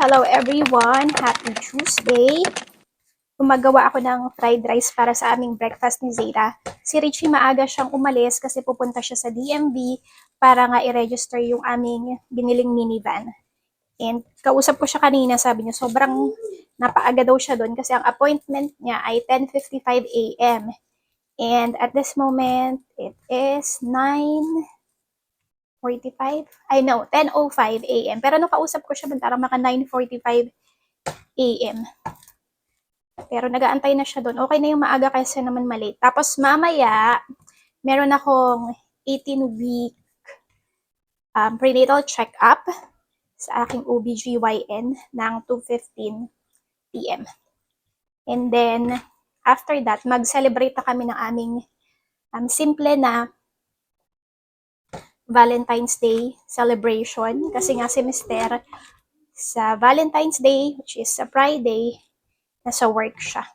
Hello everyone! Happy Tuesday! Gumagawa ako ng fried rice para sa aming breakfast ni Zayda. Si Richie maaga siyang umalis kasi pupunta siya sa DMV para nga i-register yung aming biniling minivan. And kausap ko siya kanina, sabi niya sobrang napaaga daw siya doon kasi ang appointment niya ay 10:55 a.m. And at this moment, it is 9:45? I know, 10:05 a.m. Pero nung kausap ko siya, parang maka 9:45 a.m. Pero nag-aantay na siya doon. Okay na yung maaga kasi naman malate. Tapos mamaya, meron akong 18-week prenatal check-up sa aking OBGYN ng 2:15 p.m. And then, after that, mag-celebrate na kami ng aming simple na Valentine's Day celebration. Kasi nga si Mister sa Valentine's Day, which is sa Friday, nasa work siya.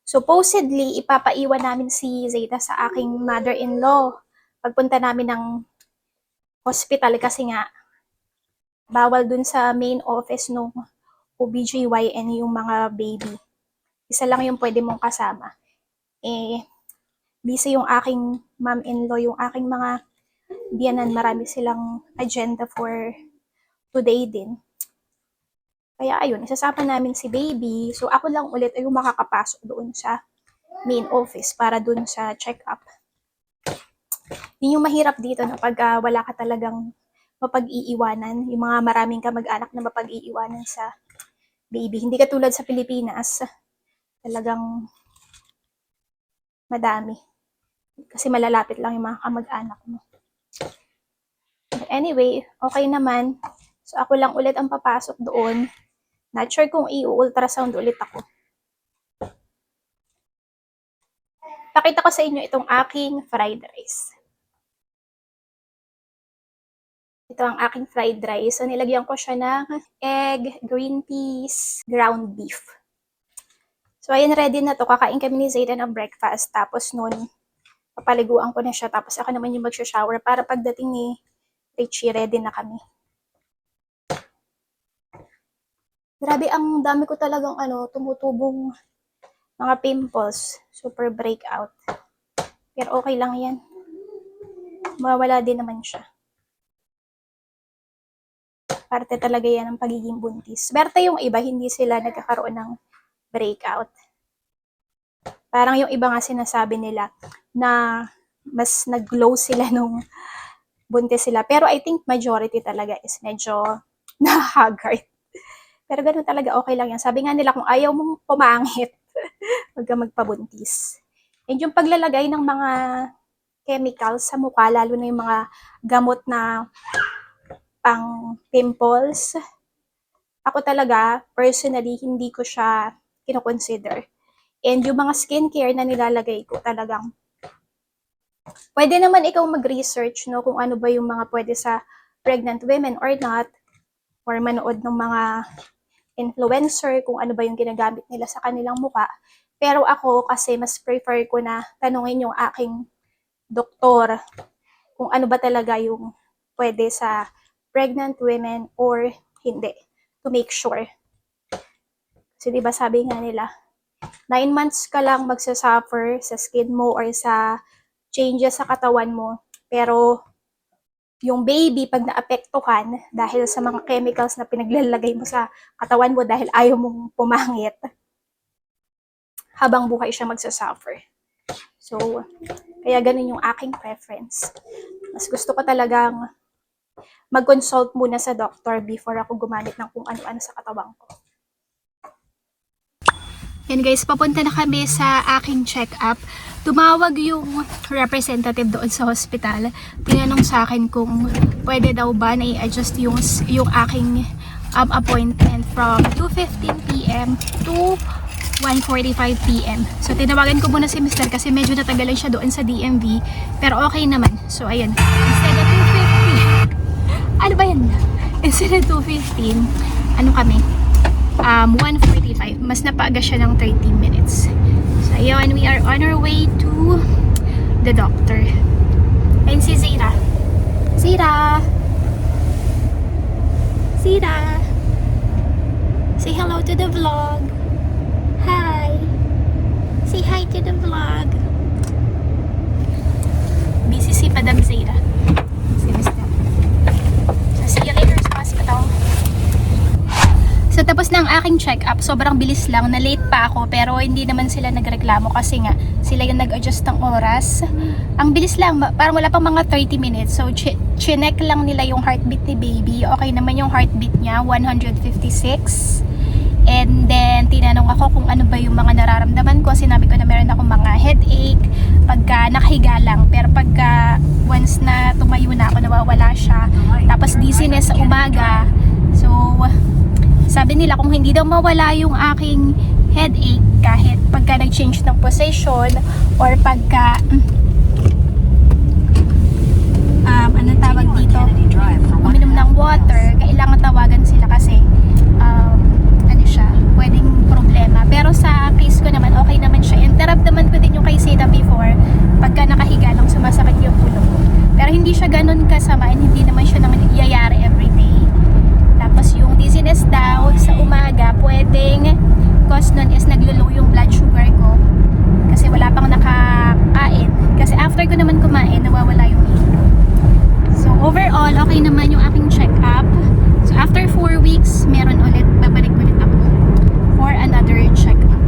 Supposedly, ipapaiwan namin si Zayda sa aking mother-in-law pagpunta namin ng hospital kasi nga bawal dun sa main office nung OBGYN yung mga baby. Isa lang yung pwede mong kasama. Busy yung aking mom-in-law, yung aking mga biyanan, marami silang agenda for today din. Kaya ayun, isasama namin si baby. So ako lang ulit ay yung makakapasok doon sa main office para doon sa check-up. Yun yung mahirap dito na pag wala ka talagang mapag-iiwanan, yung mga maraming kamag-anak na mapag-iiwanan sa baby. Hindi katulad sa Pilipinas, talagang madami. Kasi malalapit lang yung mga kamag-anak mo. But anyway, okay naman. So ako lang ulit ang papasok doon. Not sure kung i-ultrasound ulit ako. Pakita ko sa inyo itong aking fried rice. Ito ang aking fried rice. So nilagyan ko siya ng egg, green peas, ground beef. So ayan, ready na to. Kakain kami ni Zayda ng breakfast. Tapos nun, papaliguan ko na siya. Tapos ako naman yung mag-shower para pagdating ni Richie, ready na kami. Grabe, ang dami ko talagang tumutubong mga pimples. Super breakout. Pero okay lang yan. Mawawala din naman siya. Parte talaga yan ng pagiging buntis. Berte yung iba, hindi sila nagkakaroon ng breakout. Parang yung iba nga sinasabi nila na mas nag-glow sila nung buntis sila. Pero I think majority talaga is medyo na-haggard. Pero ganun talaga, okay lang yan. Sabi nga nila, kung ayaw mong pumangit, huwag ka magpabuntis. And yung paglalagay ng mga chemicals sa mukha, lalo na yung mga gamot na pang pimples, ako talaga, personally, hindi ko siya kinoconsider. And yung mga skincare na nilalagay ko talagang, pwede naman ikaw mag-research, no, kung ano ba yung mga pwede sa pregnant women or not, or manood ng mga influencer, kung ano ba yung ginagamit nila sa kanilang muka. Pero ako kasi mas prefer ko na tanungin yung aking doktor kung ano ba talaga yung pwede sa pregnant women or hindi, to make sure. Kasi diba sabi nga nila, 9 months ka lang magsasuffer sa skin mo or sa changes sa katawan mo. Pero yung baby, pag naapektuhan dahil sa mga chemicals na pinaglalagay mo sa katawan mo dahil ayaw mong pumangit, habang buhay siya magsasuffer. So, kaya ganun yung aking preference. Mas gusto ko talagang mag-consult muna sa doctor before ako gumamit ng kung ano-ano sa katawan ko. Yan guys, papunta na kami sa aking check-up. Tumawag yung representative doon sa hospital. Tinanong sa akin kung pwede daw ba na i-adjust yung aking appointment from 2:15 p.m. to 1:45 p.m. So tinawagan ko muna si Mr. kasi medyo natagalan siya doon sa DMV. Pero okay naman. So ayan, instead of 2:15, ano ba yan? Instead of 2:15, ano kami? 1:45. Mas napaaga siya ng 30 minutes. So ayun, we are on our way to the doctor. Ayun si Zayda. Zayda! Zayda! to the vlog. Hi. Say hi to the vlog. Busy si Madam Zaira. Si Miss Nam. So, see you later sa hospital. So, tapos na ang aking check-up. Sobrang bilis lang. Na-late pa ako. Pero hindi naman sila nagreklamo kasi nga sila yung nag-adjust ng oras. Ang bilis lang. Parang wala pang mga 30 minutes. So, chinek lang nila yung heartbeat ni baby. Okay naman yung heartbeat niya. 156. And then, tinanong ako kung ano ba yung mga nararamdaman ko. Sinabi ko na meron akong mga headache pagka nakahiga lang. Pero pagka once na tumayo na ako, nawawala siya. Tapos dizziness sa umaga. So, sabi nila kung hindi daw mawala yung aking headache kahit pagka nag-change ng position or pagka ano tawag dito, uminom ng water, kailangan tawagan sila kasi ano siya, pwedeng problema. Pero sa case ko naman, okay naman siya. And naramdaman ko din yung kay Seda before, pagka nakahiga lang sumasakit yung ulo ko. Pero hindi siya ganun kasama and hindi naman siya naman nangyayari everyday. Tapos yung dizziness daw sa umaga, pwedeng cause nun is naglo-low yung blood sugar ko kasi wala pang nakakain. Kasi after ko naman kumain, nawawala yung hilo. So overall, okay naman yung aking check-up. So after 4 weeks, meron ulit, babalik ulit ako for another check-up.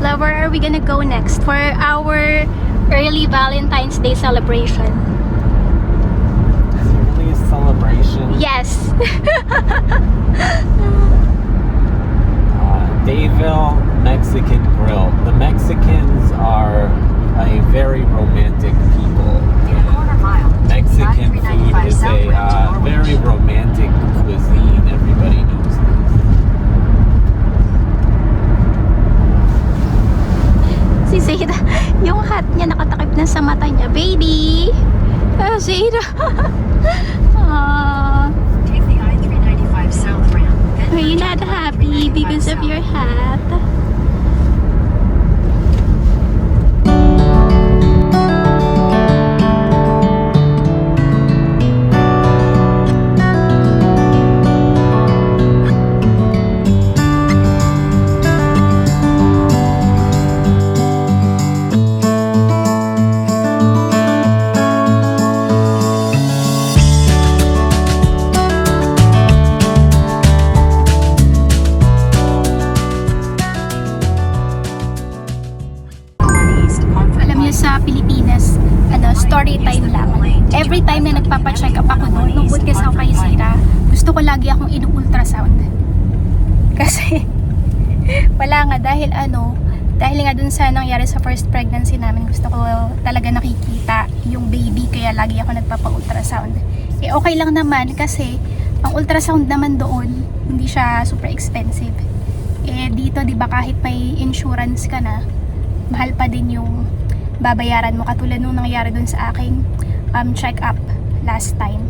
Love, where are we gonna go next for our early Valentine's Day celebration? Celebration. Yes. Dayville Mexican Grill. The Mexicans are a very romantic people. Mexican food is a very romantic cuisine. Everybody knows this. Si Zayda, yung hat niya nakatakip na sa mata niya. Baby! Zayda! Take the I-395 south ramp. Are you not happy because of your hat? Sa Pilipinas, story time lang. Every time na nagpapa-check up ako doon, nung buntis ako kay Zira, gusto ko lagi akong inu-ultrasound. Kasi, wala nga, dahil nga dun sa nangyari sa first pregnancy namin, gusto ko talaga nakikita yung baby, kaya lagi ako nagpapa-ultrasound. Eh, okay lang naman kasi, ang ultrasound naman doon, hindi siya super expensive. Eh, dito, di ba, kahit may insurance ka na, mahal pa din yung babayaran mo, katulad nung nangyari dun sa aking check-up last time.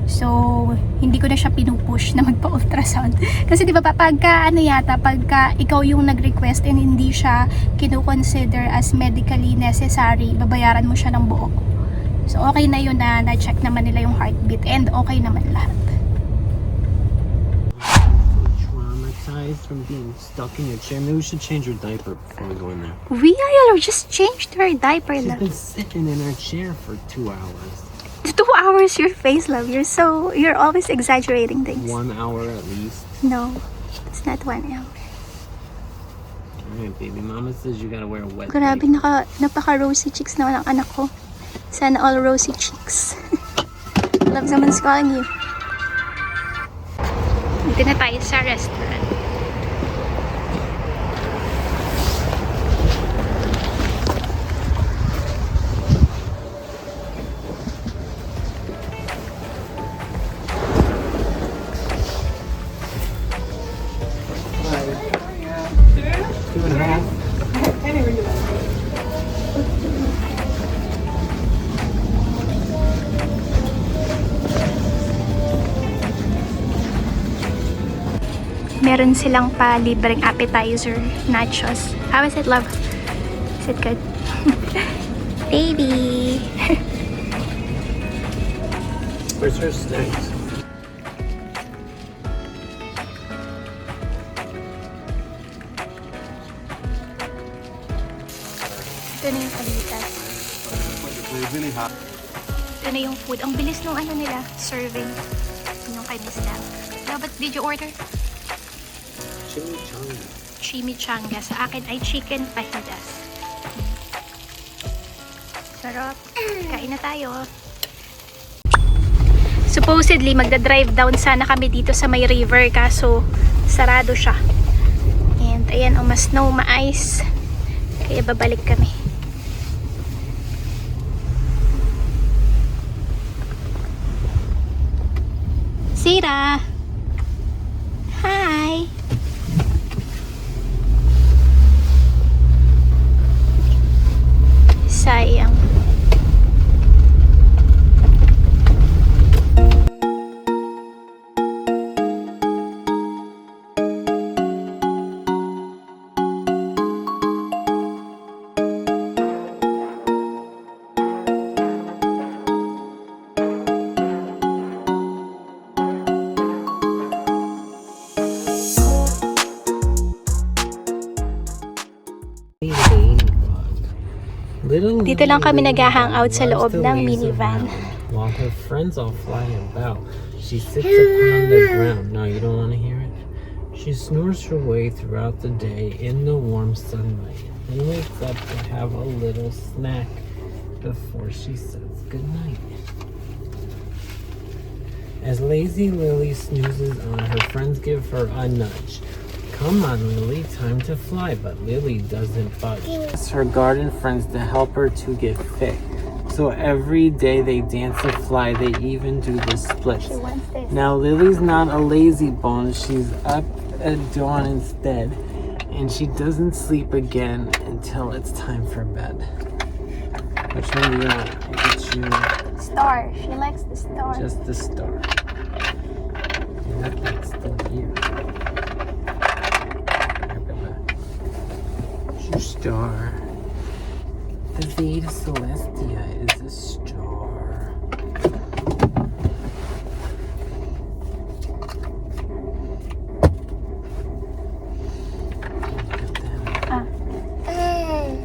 So, hindi ko na siya pinupush na magpa-ultrasound. Kasi di ba pagka pagka ikaw yung nag-request and hindi siya kino-consider as medically necessary, babayaran mo siya ng buo. So, okay na yun na na-check naman nila yung heartbeat and okay naman lahat. From being stuck in your chair. Maybe we should change your diaper before we go in there. We just changed her diaper, She's love. been sitting in her chair for 2 hours. 2 hours your face, love. You're always exaggerating things. 1 hour at least. No, it's not 1 hour. Alright, baby. Mama says you gotta wear a wet Grabe, diaper. napaka-rosy cheeks naman ang anak ko. Sana all rosy cheeks. Love, someone's calling you. Dito na tayo sa restaurant. Meron silang pa libreng appetizer, nachos. How is it, love? Is it good? Baby! Where's her snacks? They're really hot. Ito na yung food. Ang bilis nung ano nila, serving. Yung kay Miss Lam. What did you order? Chimichanga. Chimichanga. Sa akin ay chicken fajitas. Sarap. Kain na tayo. Supposedly, magda-drive down sana kami dito sa may river. Kaso, sarado siya. And, ayan, ma-snow, ma-ice. Kaya babalik kami. Sira! Hi! Sayang. Little Dito lang kami Lily nag-hangout sa loves loob to ng laze minivan. around. While her friends all fly about, she sits upon the ground. No, you don't want to hear it? She snores her way throughout the day in the warm sunlight, and wakes up to have a little snack before she says goodnight. As lazy Lily snoozes on, her friends give her a nudge. Come on, Lily, time to fly, but Lily doesn't budge. Asks her garden friends to help her to get fit. So every day they dance a fly, they even do the splits. Now Lily's not a lazy bone, she's up at dawn instead, and she doesn't sleep again until it's time for bed. Which one do you want? I get you Star. She likes the star. just the star. And that thing's still here. Your star. The Zeta Celestia is a star.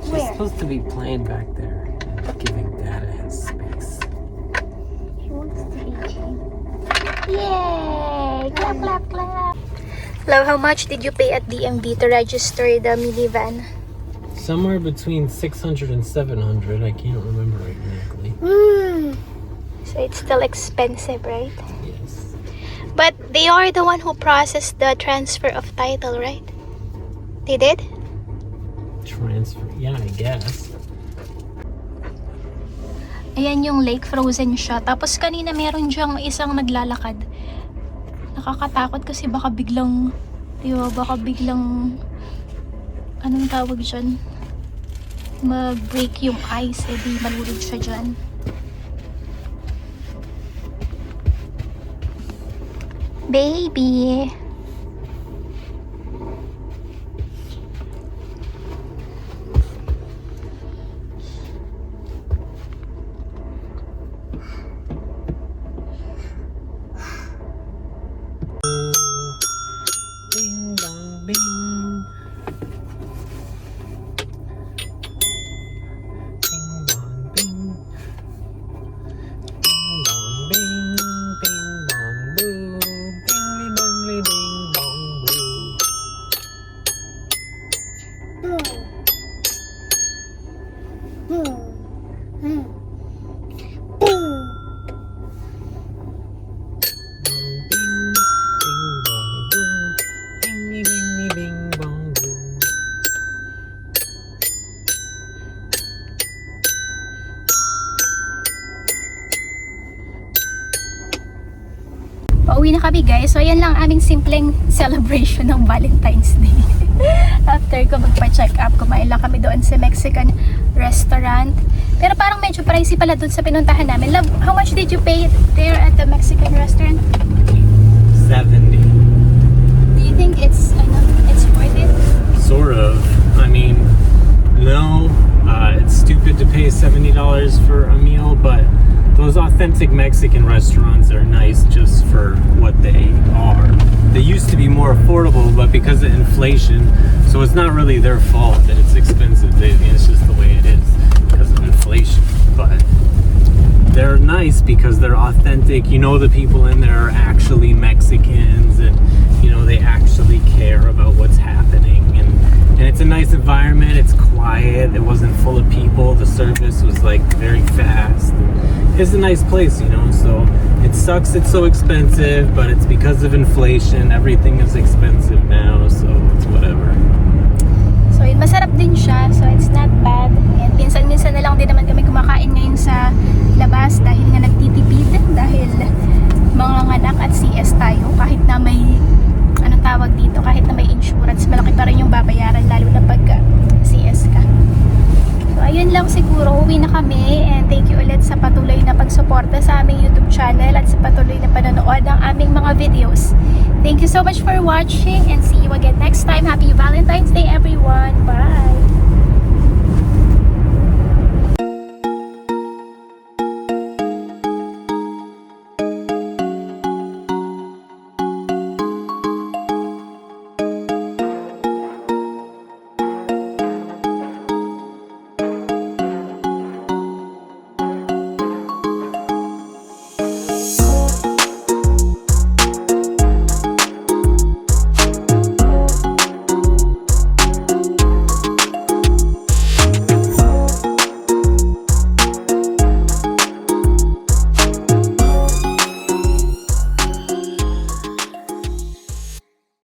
She's supposed to be playing back there and giving Dada his space. She wants to eat. Yay! Clap, clap, clap. Love, how much did you pay at DMV to register the minivan? Somewhere between 600 and 700. I can't remember exactly. So it's still expensive, right? Yes. But they are the one who processed the transfer of title, right? They did? Transfer. Yeah, I guess. Ayan yung lake, frozen siya. Tapos kanina meron diyang isang naglalakad. Nakakatakot kasi baka biglang, anong tawag dyan? Mag-break yung ice, di malulog siya dyan. Baby! Bing bong bing. Bing bong bing. Bing bong bing. Bing bong boo. Bingly bongly bing bong boo. Bing bing bong boo. Bingly bingly bing bong boo. Pauwi na kami guys. So ayan lang aming simpleng celebration ng Valentine's Day. After ko magpa-check up, kumain lang kami doon sa Mexican restaurant. Pero parang medyo pricey pala doon sa pinuntahan namin. Love, how much did you pay there at the Mexican restaurant? 70. Do you think it's worth it? Sort of. I mean, no, it's stupid to pay $70 for a meal, but those authentic Mexican restaurants are nice just for what they are. They used to be more affordable, but because of inflation, so it's not really their fault that it's expensive. It's just the way it is because of inflation. but they're nice because they're authentic. You know, the people in there are actually Mexicans, and you know, they actually care about what's happening, and it's a nice environment. It's quiet. It wasn't full of people. The service was like very fast. It's a nice place, you know. So it sucks it's so expensive, but it's because of inflation. Everything is expensive now, so it's whatever. So, yun, masarap din siya. So, it's not bad. And minsan-minsan na lang din naman kami kumakain ngayon sa labas dahil nga nagtitipid. Dahil mga anak at CS tayo. Kahit na may, anong tawag dito, kahit na may insurance, malaki pa rin yung babayaran, lalo na pag CS ka. So, ayun lang siguro. Uwi na kami. And thank you ulit sa patuloy na pagsuporta sa aming YouTube channel at sa patuloy na panonood ng aming mga videos. Thank you so much for watching and see you again next time. Happy Valentine's Day, everyone. Bye!